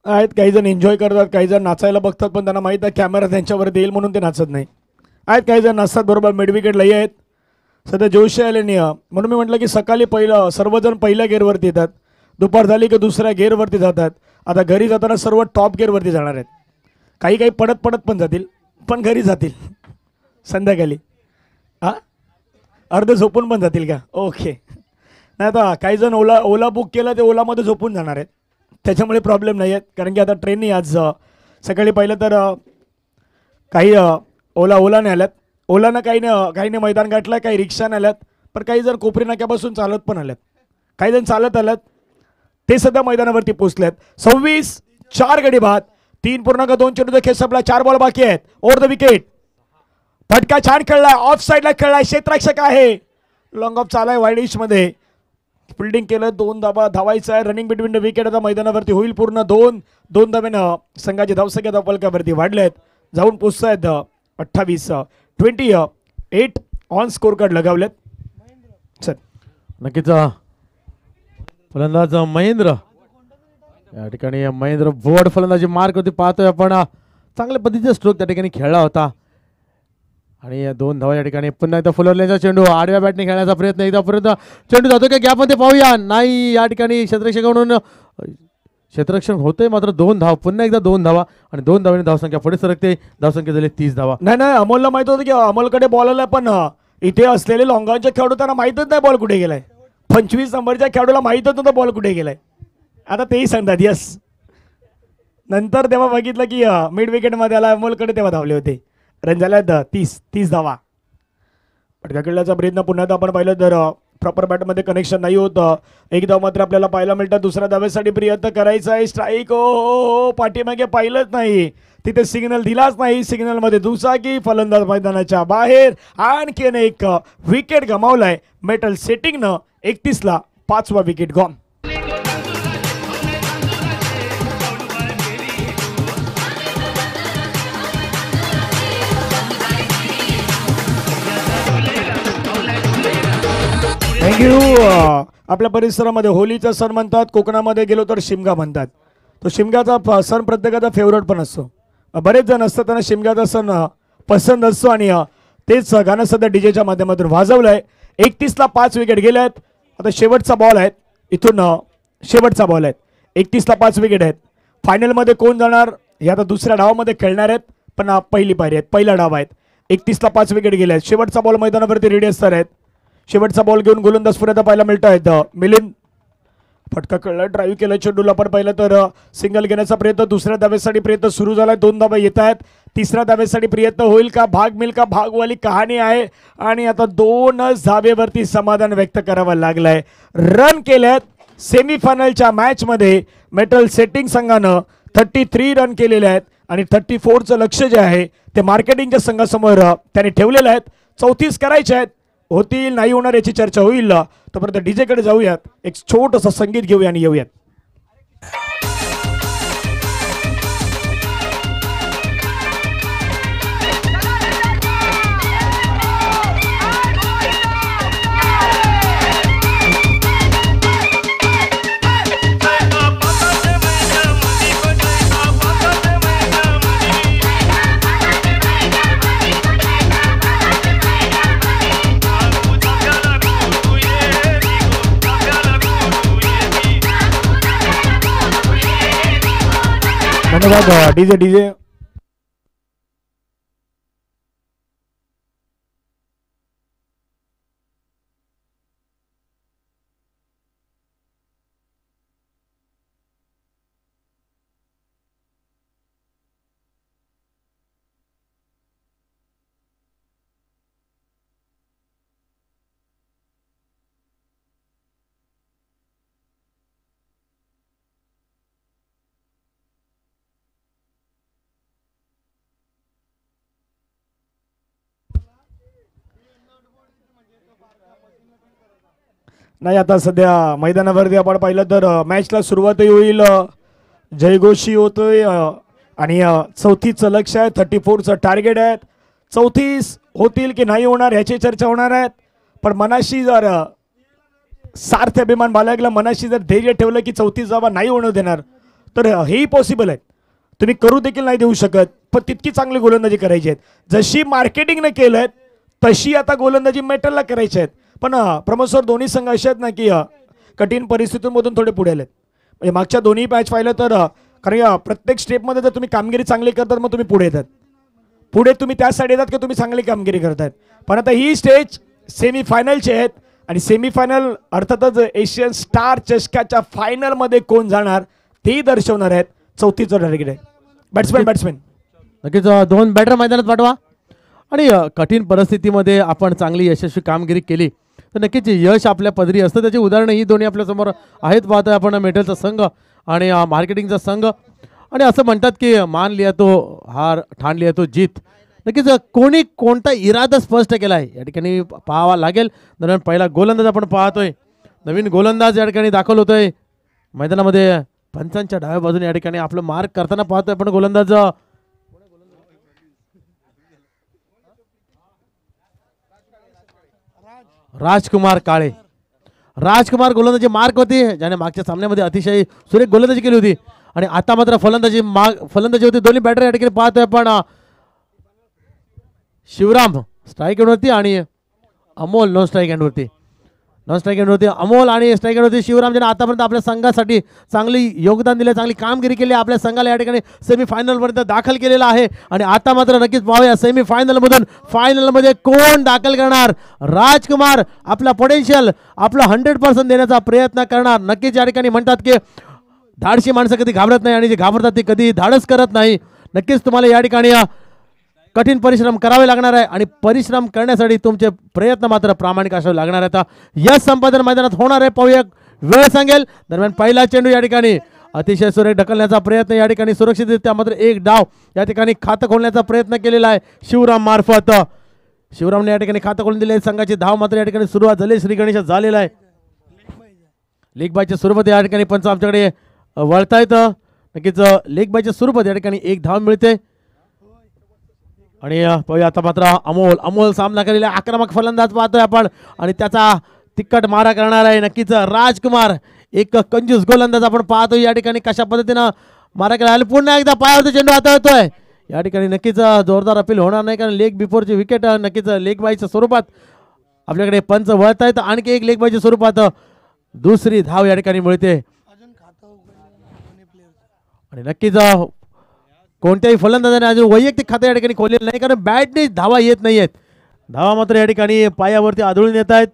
आहेत काही जण एन्जॉय करतात. काही जण नाचायला बघतात. पण त्यांना माहित आहे कॅमेरा त्यांच्यावर येईल म्हणून ते नाचत नाही. आहेत काही जण नाचतात. बरोबर मिड विकेट लई आहेत. सध्या जोशी आले म्हणून मी म्हटलं की सकाळी पहिलं सर्वजण पहिल्या गेअरवरती येतात. दुपार झाली की दुसऱ्या गेअरवरती जातात. आता घरी जाताना सर्व टॉप गेअरवरती जाणार आहेत. काही काही पडत पडत पण जातील. पण घरी जातील संध्याकाळी. अर्ध झोपून पण जातील का. ओके. नाही आता काही जण ओला बुक केलं ते ओलामध्ये झोपून जाणार आहेत. त्याच्यामुळे प्रॉब्लेम नाही आहेत. कारण की आता ट्रेननी आज सकाळी पाहिलं तर काही ओलाने आल्यात. ओलानं काहीने मैदान गाठलं. काही रिक्षाने आल्यात. पण काही जण कोपरी नाक्यापासून चालत पण आल्यात. काही जण चालत आल्यात. ते सध्या मैदानावरती पोहोचलेत. 26 4 गडी बाद. 3.2 चेंडूचा खेळ संपला. 4 बॉल बाकी आहेत. Over the wicket. फटका छान खेळलाय. ऑफ साईडला खेळलाय. क्षेत्ररक्षक आहे. लॉंग ऑफ चालाय वाईडिश मध्ये. फिल्डिंग केलं. 2 धावा धावायचं आहे. रनिंग बिटवीन द विकेट आता मैदानावरती होईल पूर्ण. 2 धावेनं संघाची धावसंख्या धावफलकावरती वाढलेत. जाऊन पोचत आहेत 28 ऑन स्कोर कार्ड लगावलेत. चल नक्कीच फलंदाज महेंद्र या ठिकाणी महेंद्र बोर्ड फलंदाजी मार्क होती पाहतोय आपण. चांगल्या पद्धतीचा स्ट्रोक त्या ठिकाणी खेळला होता. आणि 2 धावा या ठिकाणी. पुन्हा एकदा फुलरलेचा चेंडू आडव्या बॅटने खेळण्याचा प्रयत्न. एकदा परत चेंडू जातो का गॅपमध्ये पाहूया. नाही या ठिकाणी क्षेत्ररक्षकाकडून क्षेत्ररक्षण होते मात्र 2 धाव. पुन्हा एकदा 2 धावा आणि 2 धावांनी धावसंख्या पुढे सरकते. धावसंख्या झाली 30 धावा. नाही अमोलला माहित होतं की अमोलकडे बॉल आलाय. पण इथे असलेले लॉंगांचे खेळाडू त्यांना माहितच नाही बॉल कुठे गेलाय. 25 नंबरच्या खेळाडूला माहितच नव्हतं बॉल कुठे गेलाय. आता तेही सांगतात यस. नंतर तेव्हा बघितलं की मिड विकेटमध्ये आला अमोलकडे तेव्हा धावले होते. रन झाल्यात 30 धावा. फटका खेळण्याचा प्रयत्न पुन्हा आपण पाहिलं तर प्रॉपर बॅटमध्ये कनेक्शन नाही होतं. एक धाव मात्र आपल्याला पाहायला मिळतं. दुसऱ्या धावेसाठी प्रयत्न करायचा आहे. स्ट्राईक. ओ पाठीमागे पाहिलंच नाही. तिथे सिग्नल दिलाच नाही. सिग्नलमध्ये दुचाकी. फलंदाज मैदानाच्या बाहेर. आणखीन एक विकेट गमावलाय मेटल सेटिंगनं. 31ला 5वा विकेट गॉन. थँक्यू. आपल्या परिसरामध्ये होलीचा सण म्हणतात. कोकणामध्ये गेलो तर शिमगा म्हणतात. तो शिमग्याचा सण प्रत्येकाचा फेवरेट पण असतो. बरेच जण असतात त्यांना शिमग्याचा सण पसंत असतो. आणि तेच गाणं सध्या डीजेच्या माध्यमातून वाजवलंय. 31ला 5 विकेट गेले आहेत. आता शेवटचा बॉल आहेत. इथून शेवटचा बॉल आहेत. 31ला 5 विकेट आहेत. फायनलमध्ये कोण जाणार हे आता दुसऱ्या डावामध्ये खेळणार आहेत. पण पहिली पायरी आहेत. पहिला डाव आहेत. 31ला 5 विकेट गेले आहेत. शेवटचा बॉल मैदानावरती रेडी असणार आहेत. शेवटचा बॉल घेऊन गोलंदाज पुढे पाहायला मिळत आहेत. मिलिंद फटका खेळला. ड्राईव्ह केलं चेंडूला. पण पाहिलं तर सिंगल घेण्याचा प्रयत्न. दुसऱ्या धावेसाठी प्रयत्न सुरू झाला. 2 धावे येत आहेत. तिसऱ्या धावेसाठी प्रयत्न होईल का. भाग मिल का. भागवाली कहाणी आहे. आणि आता 2च धावेवरती समाधान व्यक्त करावं लागलंय. रन केलेत. सेमीफायनलच्या मॅचमध्ये मेटल सेटिंग संघानं 33 रन केलेले आहेत. आणि 34चं लक्ष जे आहे ते मार्केटिंगच्या संघासमोर त्यांनी ठेवलेलं आहेत. 34 करायचे आहेत. होतील नाही होणार याची चर्चा होईल. तोपर्यंत डीजेकडे जाऊयात. एक छोटंसं संगीत घेऊया आणि येऊयात. धन्यवाद डीजे डीजे. नाही आता सध्या मैदानावरती आपण पाहिलं तर मॅचला सुरुवातही होईल. जयघोषही होतोय आणि 34चं लक्ष आहे, 34चं टार्गेट आहे. 34 होतील की नाही होणार ह्याची चर्चा होणार आहे. पण मनाशी जर सार्थ अभिमान बाळगला, मनाशी जर धैर्य ठेवलं की 34 जावा नाही होणं देणार तर हेही पॉसिबल आहे. तुम्ही करू देखील नाही देऊ शकत, पण तितकी चांगली गोलंदाजी करायची आहे. जशी मार्केटिंगने केलं तशी आता गोलंदाजी मेटलला करायची आहेत. पण प्रमोद सर दोन्ही संघ असे आहेत ना की कठीण परिस्थितीमधून थोडे पुढे आलेत. म्हणजे मागच्या दोन्ही मॅच पाहिलं तर कारण प्रत्येक स्टेपमध्ये जर तुम्ही कामगिरी चांगली करतात मग तुम्ही पुढे येतात. पुढे तुम्ही त्यासाठी येतात की तुम्ही चांगली कामगिरी करतायत. पण आता ही स्टेज सेमीफायनलची आहेत आणि सेमीफायनल अर्थातच एशियन स्टार चषकाच्या फायनलमध्ये कोण जाणार तेही दर्शवणार आहेत. 34चं टार्गेट आहे. बॅट्समॅन नक्कीच 2 बॅटर मैदानात पाठवा आणि कठीण परिस्थितीमध्ये आपण चांगली यशस्वी कामगिरी केली तर नक्कीच यश आपल्या पदरी असतं. त्याची उदाहरणं ही दोन्ही आपल्यासमोर आहेत. पाहतोय आपण मेटलचा संघ आणि मार्केटिंगचा संघ. आणि असं म्हणतात की मान लिया तो हार, ठाण लिया तो जीत. नक्कीच कोणी कोणता इरादा स्पष्ट केला आहे या ठिकाणी पाहावा लागेल. दरम्यान पहिला गोलंदाज आपण पाहतोय, नवीन गोलंदाज या ठिकाणी दाखल होतोय मैदानामध्ये. पंचांच्या डाव्या बाजूने या ठिकाणी आपलं मार्क करताना पाहतोय आपण गोलंदाज राजकुमार काळे. राजकुमार गोलंदाजी मार्क होती ज्याने मागच्या सामन्यामध्ये अतिशय सुरेख गोलंदाजी केली होती. आणि आता मात्र फलंदाजी होती. दोन्ही बॅटर या ठिकाणी पाहतोय आपण. शिवराम स्ट्राईक एंडवरती आणि अमोल नॉन स्ट्राईक एंडवरती. अमोल आणि स्ट्राईक एंडवरती शिवराम ज्याने आतापर्यंत आपल्या संघासाठी चांगली योगदान दिले, चांगली कामगिरी केली, आपल्या संघाला या ठिकाणी सेमीफायनलपर्यंत दाखल केलेला आहे. आणि आता मात्र नक्कीच पाहूया सेमीफायनलमधून फायनलमध्ये कोण दाखल करणार. राजकुमार आपला पोटेन्शियल, आपला 100% देण्याचा प्रयत्न करणार. नक्कीच या ठिकाणी म्हणतात की धाडशी माणसं कधी घाबरत नाही आणि जे घाबरतात ते कधी धाडस करत नाही. नक्कीच तुम्हाला या ठिकाणी कठीण परिश्रम करावे लागणार आहे आणि परिश्रम करण्यासाठी तुमचे प्रयत्न मात्र प्रामाणिक असावे लागणार आहेत. यश संपादन मैदानात होणार आहे, पाहूया वेळ सांगेल. दरम्यान पहिला चेंडू या ठिकाणी अतिशय सुरेख ढकलण्याचा प्रयत्न या ठिकाणी सुरक्षितरित्या मात्र एक डाव या ठिकाणी खातं खोलण्याचा प्रयत्न केलेला आहे शिवराम मार्फत. शिवरामने या ठिकाणी खातं खोलून दिले. संघाची धाव मात्र या ठिकाणी सुरुवात झाली. श्री गणेश झालेला आहे. लीग बायच्या स्वरूपात या ठिकाणी पंच आमच्याकडे वळतायत. नक्कीच लीग बायच्या स्वरूपात या ठिकाणी एक धाव मिळते. आणि आता मात्र अमोल सामना केलेला आक्रमक फलंदाज पाहतोय आपण आणि त्याचा तिक्कट मारा करणार आहे नक्कीच राजकुमार. एक कंजूस गोलंदाज आपण पाहतोय या ठिकाणी कशा पद्धतीनं मारा केला. आणि पुन्हा एकदा पायावरती चेंडू आता येतोय या ठिकाणी. नक्कीच जोरदार अपील होणार नाही कारण लेग बिफोरची विकेट नक्कीच लेग बायच्या स्वरूपात आपल्याकडे पंच वळत आहेत. आणखी एक लेग बायच्या स्वरूपात दुसरी धाव या ठिकाणी मिळते. आणि नक्कीच कोणत्याही फलंदाजाने अजून वैयक्तिक खातं या ठिकाणी खोललेलं नाही कारण बॅटने धावा येत नाही आहेत. धावा मात्र या ठिकाणी पायावरती आदळून येत आहेत.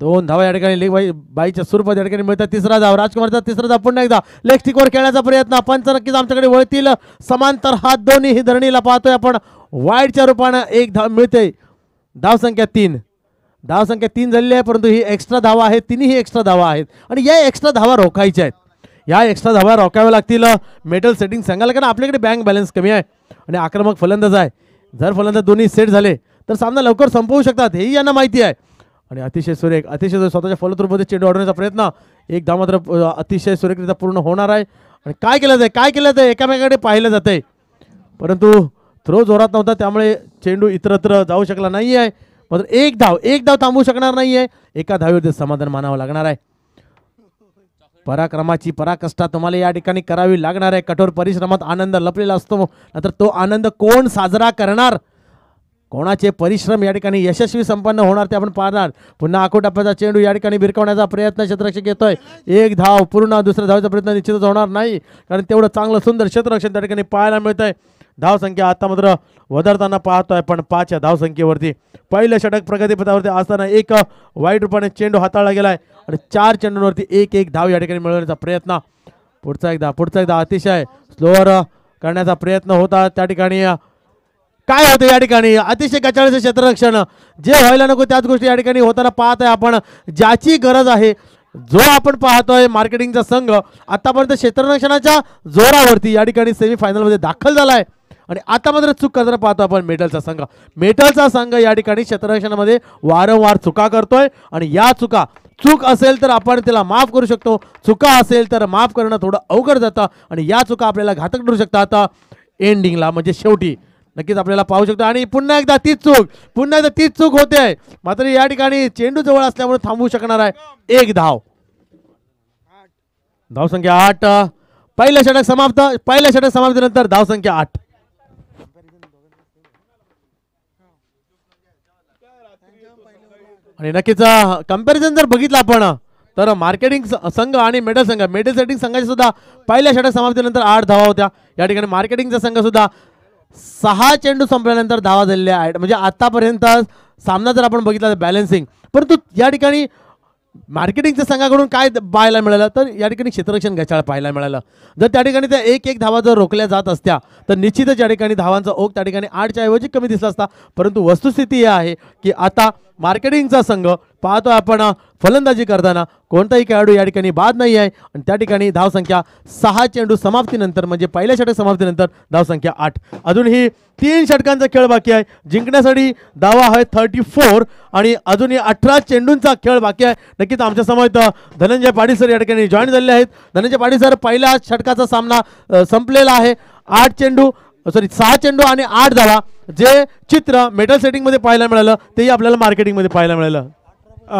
2 धावा या ठिकाणी लेग बाईच्या स्वरूपात या ठिकाणी मिळतात. तिसरा धाव राजकुमारचा तिसरा धाव. पुन्हा एकदा लेग स्टिकवर खेळण्याचा प्रयत्न. पंच नक्कीच आमच्याकडे वळतील. समांतर हात दोन्ही ही धरणीला पाहतोय आपण. वाईडच्या रूपानं एक धाव मिळते. धावसंख्या 3 झालेली आहे परंतु ही एक्स्ट्रा धावा आहेत. तिन्ही एक्स्ट्रा धावा आहेत आणि या एक्स्ट्रा धावा रोखायच्या आहेत. या एक्स्ट्रा धावा रोखाव्या लागतील मेटल सेटिंग संघाला कारण आपल्याकडे बँक बॅलन्स कमी आहे आणि आक्रमक फलंदाज आहे. जर फलंदाज दोन्ही सेट झाले तर सामना लवकर संपवू शकतात हेही यांना माहिती आहे. आणि अतिशय सुरेख स्वतःच्या फॉलोथ्रूमध्ये चेंडू अडवण्याचा प्रयत्न. एक धाव मात्र अतिशय सुरेखरित्या पूर्ण होणार आहे. आणि काय केलं जातं एकामेकाकडे पाहिलं जातंय परंतु थ्रो जोरात नव्हता त्यामुळे चेंडू इतरत्र जाऊ शकला नाही आहे. मात्र एक धाव थांबवू शकणार नाही आहे. एका धावेवरती समाधान मानावं लागणार आहे. पराक्रमाची पराकाष्ठा तुम्हाला या ठिकाणी करावी लागणार आहे. कठोर परिश्रमात आनंद लपलेला असतो. नंतर तो आनंद कोण साजरा करणार, कोणाचे परिश्रम या ठिकाणी यशस्वी संपन्न होणार ते आपण पाहणार. पुन्हा आखो टप्प्याचा चेंडू या ठिकाणी भिरकवण्याचा प्रयत्न क्षेत्ररक्षक येतोय. एक धाव पूर्ण, दुसऱ्या धावाचा प्रयत्न निश्चितच होणार नाही कारण तेवढं चांगलं सुंदर क्षेत्ररक्षण त्या ठिकाणी पाहायला मिळतंय. धावसंख्या आता मात्र वधारताना पाहतोय पण 5 या धावसंख्येवरती. पहिलं षटक प्रगतीपथावरती असताना एक वाईट रूपाने चेंडू हाताळला गेलाय आणि 4 चेंडूंवरती 1-1 धाव या ठिकाणी मिळवण्याचा प्रयत्न. पुढचा एकदा अतिशय स्लोअर करण्याचा प्रयत्न होता त्या ठिकाणी. काय होतं या ठिकाणी अतिशय कचाळीचं क्षेत्ररक्षण, जे व्हायला नको त्याच गोष्टी या ठिकाणी होताना पाहत आहे आपण. ज्याची गरज आहे, जो आपण पाहतोय मार्केटिंगचा संघ आतापर्यंत क्षेत्ररक्षणाच्या जोरावरती या ठिकाणी सेमीफायनलमध्ये दाखल झालाय आणि आता मात्र चूक करताना पाहतो आपण मेटलचा संघ. मेटलचा संघ या ठिकाणी क्षेत्ररक्षणामध्ये वारंवार चुका करतोय आणि या चूक असेल तर आपण त्याला माफ करू शकतो, चुका असेल तर माफ करणं थोडं अवघड जातं आणि या चुका आपल्याला घातक ठरू शकतात एंडिंगला, म्हणजे शेवटी नक्कीच आपल्याला पाहू शकतो. आणि पुन्हा एकदा तीच चूक होते आहे. मात्र या ठिकाणी चेंडू जवळ असल्यामुळे थांबवू शकणार आहे. 1 धाव. धावसंख्या 8. पहिलं षटक समाप्तीनंतर धावसंख्या 8. आणि नक्कीच कंपॅरिझन जर बघितलं आपण तर मार्केटिंग संघ आणि मेडल सेटिंग संघाची सुद्धा पहिल्या षटक समाप्तीनंतर 8 धावा होत्या. या ठिकाणी मार्केटिंगचा संघ सुद्धा 6 चेंडू संपल्यानंतर धावा झालेल्या आहेत. म्हणजे आतापर्यंत सामना जर आपण बघितला तर बॅलन्सिंग, परंतु या ठिकाणी मार्केटिंगच्या संघाकडून काय पाहायला मिळालं तर या ठिकाणी क्षेत्ररक्षण गचाळ पाहायला मिळालं. जर त्या ठिकाणी त्या 1-1 धावा जर रोखल्या जात असत्या तर निश्चितच या ठिकाणी धावांचा ओघ त्या ठिकाणी 8च्या ऐवजी कमी दिसला असता. परंतु वस्तुस्थिती ही आहे की आता मार्केटिंगचा संघ पाहतो आपण फलंदाजी करताना कोणताही खेळाडू या ठिकाणी बाद नाही आहे आणि त्या ठिकाणी धावसंख्या 6 चेंडू समाप्तीनंतर म्हणजे पहिल्या षटक समाप्तीनंतर धावसंख्या 8. अजूनही 3 षटकांचा खेळ बाकी आहे. जिंकण्यासाठी धावा आहे 34 आणि अजूनही 18 चेंडूंचा खेळ बाकी आहे. नक्कीच आमच्या समोर धनंजय पाटील सर या ठिकाणी जॉईन झालेले आहेत. धनंजय पाटील सर, पहिल्या षटकाचा सामना संपलेला आहे. 6 चेंडू आणि 8 धावा, जे चित्र मेटल सेटिंगमध्ये पाहायला मिळालं तेही आपल्याला मार्केटिंगमध्ये पाहायला मिळालं.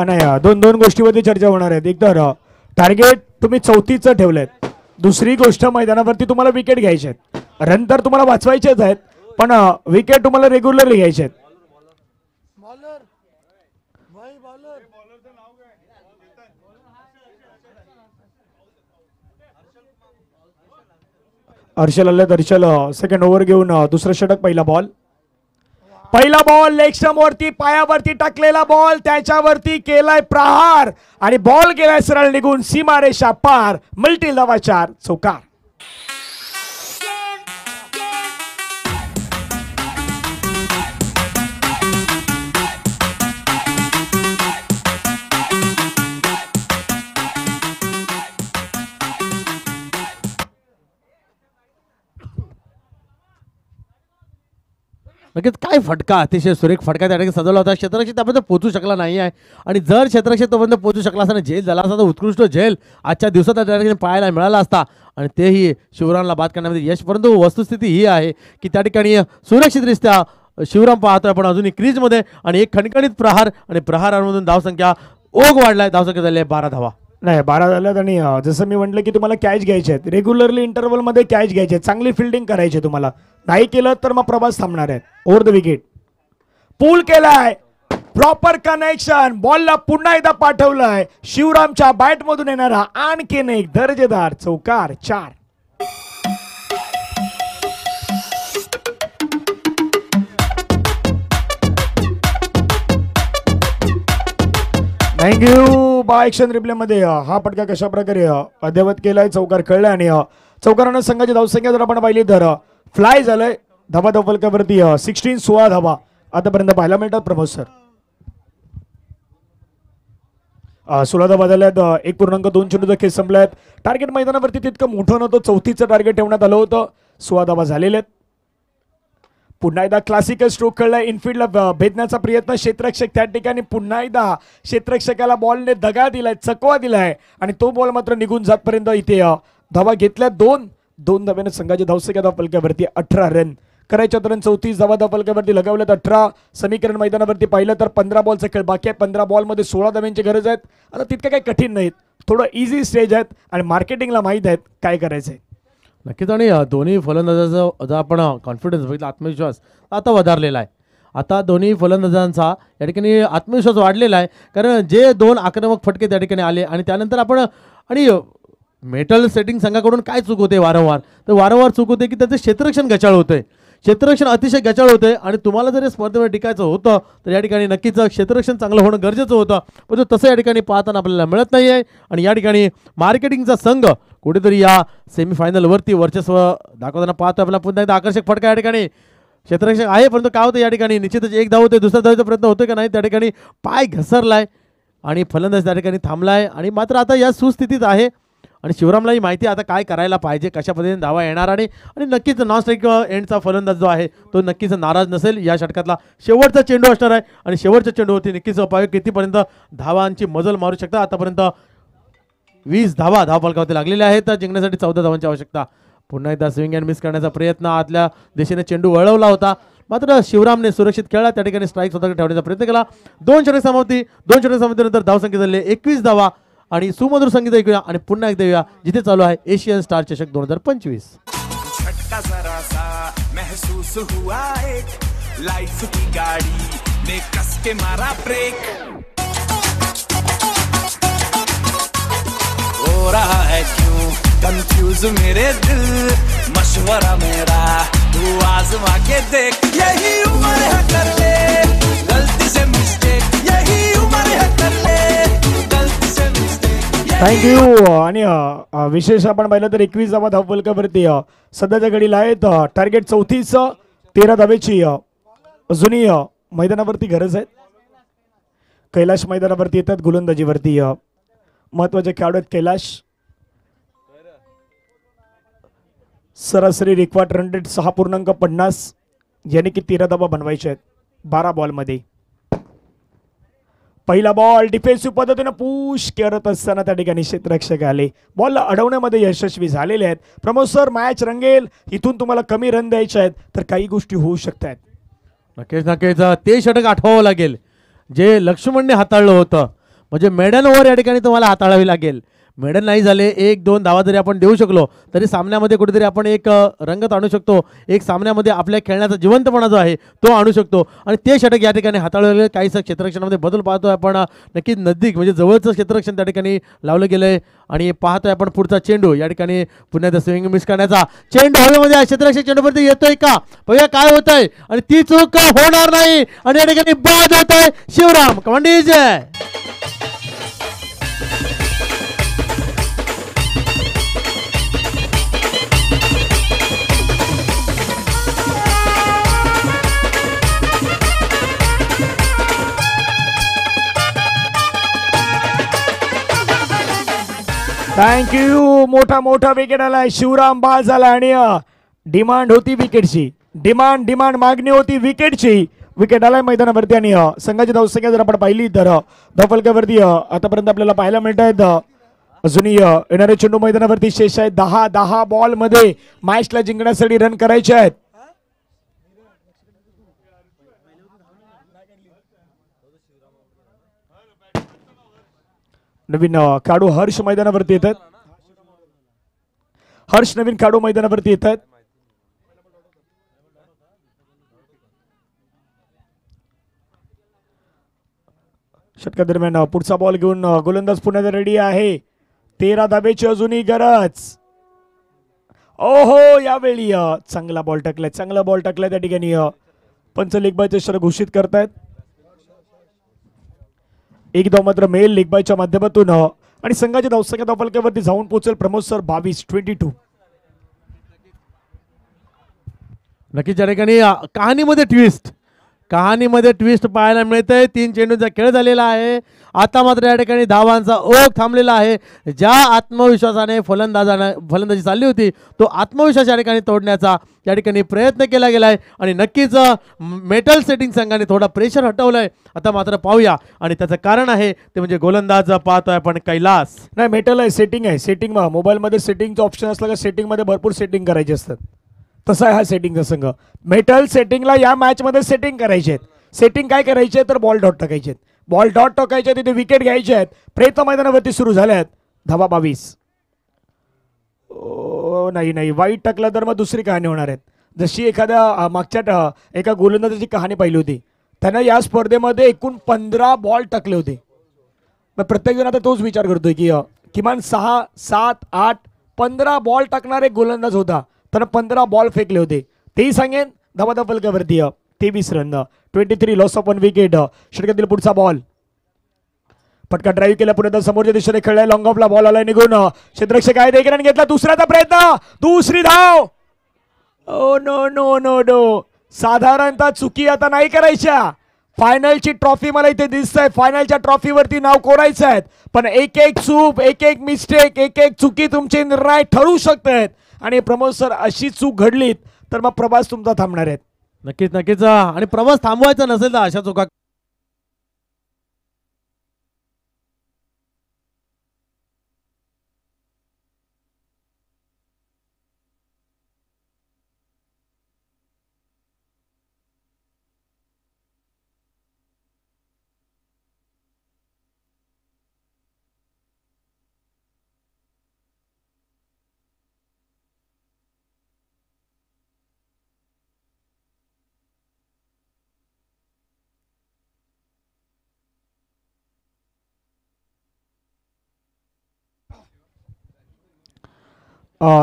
नाही, दोन गोष्टीवरती चर्चा होणार आहेत. एक तर टार्गेट तुम्ही 34चं ठेवलंय. दुसरी गोष्ट, मैदानावरती तुम्हाला विकेट घ्यायचे आहेत. रन तर तुम्हाला वाचवायचेच आहेत पण विकेट तुम्हाला रेग्युलरली घ्यायचे आहेत. हर्षल सेकंड ओव्हर घेऊन दुसरं षटक. पहिला बॉल लेग स्टंप वरती पायावरती टाकलेला बॉल, त्याच्यावरती केलाय प्रहार आणि बॉल गेलाय सरळ निघून सीमारेषा पार. मल्टी धावा 4 चौकार. नक्कीच काय फटका, अतिशय सुरेख फटका त्या ठिकाणी सजवला होता. क्षेत्ररक्षक त्यापर्यंत पोहोचू शकला नाही आहे आणि जर क्षेत्ररक्षक तोपर्यंत पोहोचू शकला असता, झेल झाला असता तर उत्कृष्ट झेल आजच्या दिवसात त्या ठिकाणी पाहायला मिळाला असता आणि तेही शिवरामला बाद करण्यामध्ये यश. परंतु वस्तुस्थिती ही आहे की त्या ठिकाणी सुरक्षितरित्या शिवराम पाहतोय आपण अजूनही क्रीजमध्ये आणि एक खणखणीत प्रहार आणि प्रहारांमधून धावसंख्या ओघ वाढलाय. धावसंख्या झाली आहे 12 धावा. नाही, 12 झाल्यात आणि जसं मी म्हटलं की तुम्हाला कॅच घ्यायचे आहेत. रेग्युलरली इंटरव्हलमध्ये कॅच घ्यायचे, चांगली फिल्डिंग करायची. तुम्हाला नाही केलं तर मग प्रभास थांबणार आहे. ओव्हर द विकेट पूल केलाय, प्रॉपर कनेक्शन, बॉलला पुन्हा एकदा पाठवलंय. शिवरामच्या बॅट मधून येणारा आणखीन एक दर्जेदार चौकार. 4. थँक्यू. बा ॲक्शन रिप्ले मध्ये हा फटका कशा प्रकारे अद्यावत केलाय, चौकार कळलाय आणि चौकारानं संघाची धावसंख्या जर आपण पाहिली तर फ्लाय झालंय. धाबा फलकावरती 16 धाबा आतापर्यंत पाहायला मिळतात. प्रमोद सर 16 धाबा झाल्यात. 1.2 चेंडूचा खेळ संपलाय. टार्गेट मैदानावरती तितकं मोठं नव्हतं. 34चं टार्गेट ठेवण्यात आलं होतं. 16 धाबा झालेले आहेत. पुन्हा एकदा क्लासिकल स्ट्रोक खेळलाय. इनफिल्डला भेदण्याचा प्रयत्न क्षेत्ररक्षक त्या ठिकाणी पुन्हा एकदा क्षेत्ररक्षकाला बॉलने दगा दिलाय, चकवा दिलाय आणि तो बॉल मात्र निघून जातपर्यंत इथे धावा घेतल्या. 2 धाव्याने संघाची धावसंख्या धाव फलकावरती 18 रन करायच्या. तर 34 धावा धाव फलकावरती लगावल्यात. 18 समीकरण मैदानावरती पाहिलं तर 15 बॉलचा खेळ बाकी आहे. 15 बॉलमध्ये 16 धाव्यांची गरज आहेत. आता तितकं काही कठीण नाहीत, थोडं इझी स्टेज आहेत आणि मार्केटिंगला माहीत आहेत काय करायचंय. नक्कीच आणि दोन्ही फलंदाजाचा जर आपण कॉन्फिडन्स बघितला, आत्मविश्वास आता वधारलेला आहे. आता दोन्ही फलंदाजांचा या ठिकाणी आत्मविश्वास वाढलेला आहे, कारण जे 2 आक्रमक फटके त्या ठिकाणी आले आणि त्यानंतर आपण आणि मेटल सेटिंग संघाकडून काय चूक होते वारंवार, तर वारंवार चूक होते की त्याचं क्षेत्ररक्षण गचाळ होतंय, क्षेत्ररक्षण अतिशय गचाळ होतंय आणि तुम्हाला जर या स्पर्धेमध्ये टिकायचं होतं तर या ठिकाणी नक्कीच क्षेत्ररक्षण चांगलं होणं गरजेचं होतं, पण तसं या ठिकाणी पाहताना आपल्याला मिळत नाही आहे. आणि या ठिकाणी मार्केटिंगचा संघ कुठेतरी या सेमीफायनलवरती वर्चस्व दाखवताना पाहतो. आपल्याला पुन्हा एकदा आकर्षक फटका या ठिकाणी क्षेत्ररक्षक आहे, परंतु काय होतं या ठिकाणी निश्चितच एक धाव होते, दुसऱ्या धावेचा प्रयत्न होतोय का नाही, त्या ठिकाणी पाय घसरलाय आणि फलंदाज त्या ठिकाणी थांबलाय आणि मात्र आता या सुस्थितीत आहे आणि शिवरामलाही माहिती आता काय करायला पाहिजे, कशा पद्धतीने धावा येणार आणि नक्कीच नॉन स्ट्राईक एंडचा फलंदाज जो आहे तो नक्कीच नाराज नसेल. या षटकातला शेवटचा चेंडू असणार आहे आणि शेवटच्या चेंडूवरती नक्कीच पाहूया कितीपर्यंत धावांची मजल मारू शकता. आतापर्यंत 20 धावा धावफलकावरती लागलेल्या आहेत, जिंकण्यासाठी 14 धावांची आवश्यकता. पुन्हा एकदा स्विंग अँड मिस करण्याचा प्रयत्न, आतल्या दिशेने चेंडू वळवला होता, मात्र शिवरामने सुरक्षित खेळला, त्या ठिकाणी स्ट्राईक स्वतःकडे ठेवण्याचा प्रयत्न केला. 2 षटक समाप्तीनंतर धावसंख्या झाले 21 धावा आणि सुमधुर संगीत ऐकूया आणि पुन्हा एकदा येऊया जिथे चालू आहे एशियन स्टार चषक 2025. झटका जरा सा महसूस हुआ एक लाइफ की गाड़ी ने कस के मारा ब्रेक हो रहा है क्यों कंफ्यूज मेरे दिल मशवरा मेरा तू आजमा के देख यही उम्र है कर ले गलती से मिस्टेक यही उम्र है कर ले गलती से मिस्टेक थँक्यू. आणि विशेष आपण पाहिलं तर 21 धावा धावफलकावरती सध्याच्या घडीला आहेत. टार्गेट 34, 13 धावेची अजूनही मैदानावरती गरज आहे. कैलाश मैदानावरती येतात गोलंदाजीवरती महत्वाचे खेळाडू आहेत. कैलाश सरासरी रिक्वायर्ड रन रेट 6.50 यानी की 13 धावा बनवायचे आहेत 12 बॉलमध्ये. पहिला बॉल डिफेन्सिव्ह पद्धतीने पुश करत असताना त्या ठिकाणी क्षेत्ररक्षक आले, बॉल अडवण्यामध्ये यशस्वी झालेले आहेत. प्रमोद सर मॅच रंगेल, इथून तुम्हाला कमी रन द्यायचे आहेत तर काही गोष्टी होऊ शकतात. नक्कीच ते षटक आठवावं लागेल जे लक्ष्मणने हाताळलं होतं, म्हणजे मेडन ओव्हर या ठिकाणी तुम्हाला हाताळावी लागेल. मेडन नाही झाले, 1-2 धावा जरी आपण देऊ शकलो तरी सामन्यामध्ये कुठेतरी आपण एक रंगत आणू शकतो, एक सामन्यामध्ये आपल्या खेळण्याचा जिवंतपणा जो आहे तो आणू शकतो आणि ते षटक या ठिकाणी हाताळलेले. काहीसं क्षेत्ररक्षणामध्ये बदल पाहतोय आपण, नक्कीच नजदीक म्हणजे जवळचं क्षेत्ररक्षण त्या ठिकाणी लावलं गेलंय आणि पाहतोय आपण पुढचा चेंडू या ठिकाणी पुन्हा एकदा स्विंग मिस करण्याचा चेंडू हवेमध्ये क्षेत्ररक्षक चेंडूवरती येतोय का बघूया काय होत आहे आणि ती चूक होणार नाही आणि या ठिकाणी बाद होत आहे. शिवराम कमांडीज थँक्यू. मोठा विकेट आलाय, शिवराम बाद झाला आणि डिमांड होती विकेटची, डिमांड मागणी होती विकेटची. विकेट आलाय मैदानावरती आणि संघाची धावसंख्या जर आपण पाहिली तर धावफलकावरती आतापर्यंत आपल्याला पाहायला मिळत आहेत. अजूनही येणारे चेंडू मैदानावरती शेष आहेत. 10 बॉल मध्ये मॅचला जिंकण्यासाठी रन करायचे आहेत. नवीन खेळाडू हर्ष मैदानावरती येतात. हर्ष नवीन खेळाडू मैदानावरती येतात. षटका दरम्यान पुढचा बॉल घेऊन गोलंदाज पुन्हा रेडी आहे. 13 धावेची अजूनही गरज. ओहो यावेळी चांगला बॉल टाकलाय त्या ठिकाणी पंच लेग बायचे षटक घोषित करतायत. एक धाव मात्र मेल लेग बायच्या माध्यमातून आणि संघाची धावसंख्या धावफलकावरती जाऊन पोहोचेल प्रमोद सर 22-22. नक्कीच या ठिकाणी कहाणीमध्ये ट्विस्ट पाहायला मिळतंय. 3 चेंडूंचा खेळ झालेला आहे. आता मात्र या ठिकाणी धावांचा ओघ थांबलेला आहे. ज्या आत्मविश्वासाने फलंदाजी चालली होती तो आत्मविश्वास या ठिकाणी तोडण्याचा या ठिकाणी प्रयत्न केला गेलाय आणि नक्कीच मेटल सेटिंग संघाने थोडा प्रेशर हटवलंय. आता मात्र पाहूया आणि त्याचं कारण आहे ते म्हणजे गोलंदाज पाहतोय आपण कैलास. नाही मेटल आहे, सेटिंग आहे. सेटिंग मोबाईलमध्ये सेटिंगचं ऑप्शन असलं का सेटिंगमध्ये भरपूर सेटिंग करायचे असतात, तसा आहे हा सेटिंगचा संघ. मेटल सेटिंगला या मॅच मध्ये सेटिंग करायचे आहेत. सेटिंग काय करायचे तर बॉल डॉट टाकायचे आहेत, बॉल डॉट टाकायचे, तिथे विकेट घ्यायचे आहेत. प्रयत्न मैदानावरती सुरू झाले आहेत. धावा 22. नाही वाईट टाकला तर मग दुसरी कहाणी होणार आहेत. जशी एखाद्या मागच्या एका गोलंदाजाची कहाणी पाहिली होती. त्यानं या स्पर्धेमध्ये एकूण 15 बॉल टाकले होते. मग प्रत्येक जण आता तोच विचार करतोय की किमान 6, 7, 8, 15 बॉल टाकणारे गोलंदाज होता. त्यानं 15 बॉल फेकले होते. तेही सांगेन. धाबाधा फलकावरती 23 रन, 23 लॉस ऑफ 1 विकेट. षटकातील पुढचा बॉल पटका ड्राईव्ह केला पुढे समोरच्या दिशेने खेळलाय. लॉंग ऑफला बॉल आलाय निघून. क्षेत्ररक्षक आहे एक रन घेतला. दुसऱ्याचा प्रयत्न, दुसरी धाव. Oh no no no no, साधारणतः चुकी आता नाही करायच्या. फायनलची ट्रॉफी मला इथे दिसतंय. फायनलच्या ट्रॉफीवरती नाव कोरायचं आहे. पण एक एक चूक, एक एक मिस्टेक, एक एक चुकी तुमचे निर्णय ठरू शकतात. आणि प्रमोद सर अशी चूक घडलीत तर मग प्रवास तुमचा थांबणार आहेत. नक्कीच नक्कीच. आणि प्रवास थांबवायचा नसेल तर अशा चुका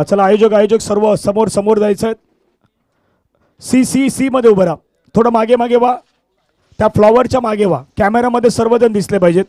चला आयोजक सर्व समोर समोर जायचं. सी मध्ये उभं राहा. थोडं मागे मागे व्हा. त्या फ्लॉवरच्या मागे व्हा. कॅमेरामध्ये सर्वजण दिसले पाहिजेत.